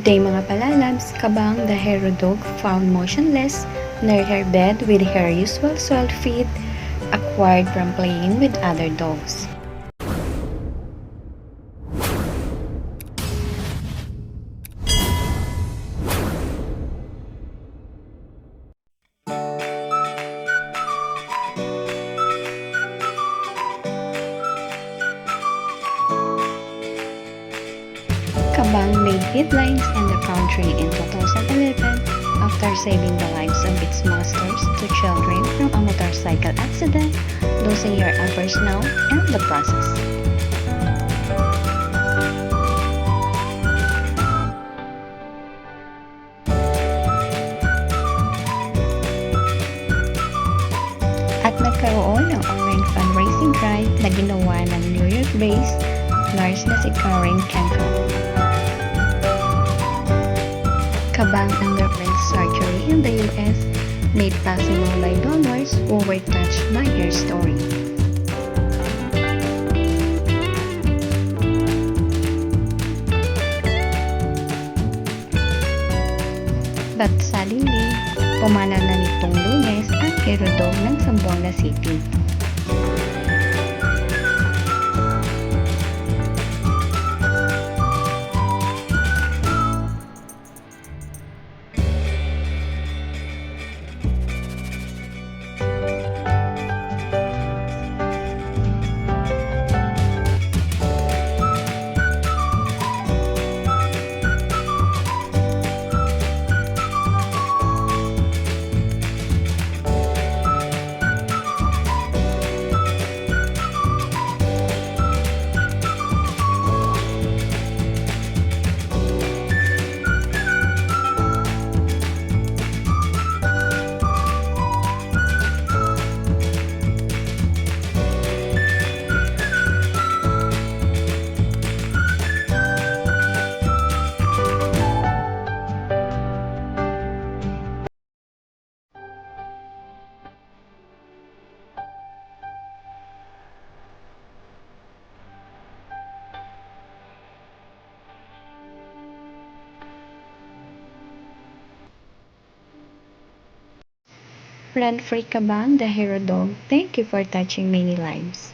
day mga palalabs, Kabang the hero dog found motionless near her bed with her usual salt feed acquired from playing with other dogs. Kabang made headlines in the country in 2011 after saving the lives of its masters, two children, from a motorcycle accident, losing your efforts now and the process. At nagkaroon ng online fundraising drive na ginawa ng New York-based nurse na si Karen Kenko. Kabang underwent surgery in the US, made possible by donors who were touched by her story. But suddenly, pumana na nitong Lunes ang hero dog ng Zamboanga City. Run free Kabang the hero dog, thank you for touching many lives.